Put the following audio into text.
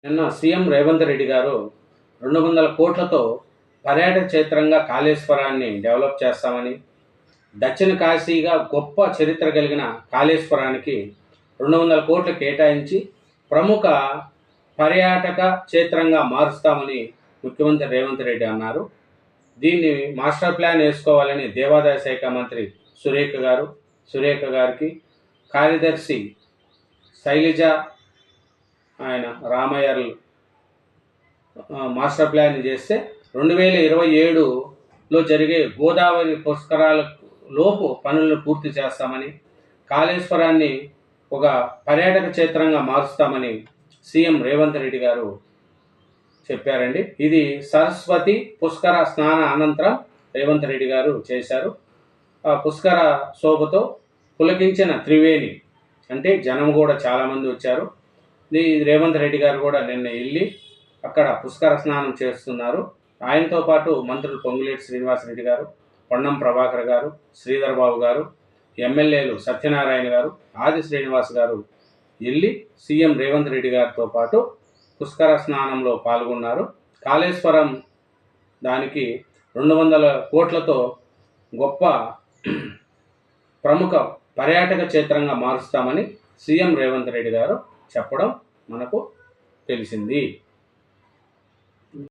నిన్న సీఎం రేవంత్ రెడ్డి గారు 200 కోట్లతో పర్యాటక క్షేత్రంగా కాళేశ్వరాన్ని డెవలప్ చేస్తామని, దక్షిణ కాశీగా గొప్ప చరిత్ర కలిగిన కాళేశ్వరానికి 200 కోట్లు కేటాయించి ప్రముఖ పర్యాటక క్షేత్రంగా మారుస్తామని ముఖ్యమంత్రి రేవంత్ రెడ్డి అన్నారు. దీన్ని మాస్టర్ ప్లాన్ వేసుకోవాలని దేవాదాయ శాఖ మంత్రి సురేఖ గారికి, కార్యదర్శి శైలజ ఆయన రామయ్యర్లు మాస్టర్ ప్లాన్ చేస్తే 2027లో జరిగే గోదావరి పుష్కరాల లోపు పనులను పూర్తి చేస్తామని, కాళేశ్వరాన్ని ఒక పర్యాటక క్షేత్రంగా మారుస్తామని సీఎం రేవంత్ రెడ్డి గారు చెప్పారండి. ఇది సరస్వతి పుష్కర స్నాన అనంతరం రేవంత్ రెడ్డి గారు చేశారు. ఆ పుష్కర శోభతో పులకించిన త్రివేణి అంటే జనం కూడా చాలామంది వచ్చారు. రేవంత్ రెడ్డి గారు కూడా నిన్న వెళ్ళి అక్కడ పుష్కర స్నానం చేస్తున్నారు. ఆయనతో పాటు మంత్రులు పొంగులేటి శ్రీనివాసరెడ్డి గారు, పొన్నం ప్రభాకర్ గారు, శ్రీధర్ బాబు గారు, ఎమ్మెల్యేలు సత్యనారాయణ గారు, ఆది శ్రీనివాస్ గారు వెళ్ళి సీఎం రేవంత్ రెడ్డి గారితో పాటు పుష్కర స్నానంలో పాల్గొన్నారు. కాళేశ్వరం దానికి 200 కోట్లతో గొప్ప ప్రముఖ పర్యాటక క్షేత్రంగా మారుస్తామని సీఎం రేవంత్ రెడ్డి గారు చెప్పడం మనకు తెలిసింది.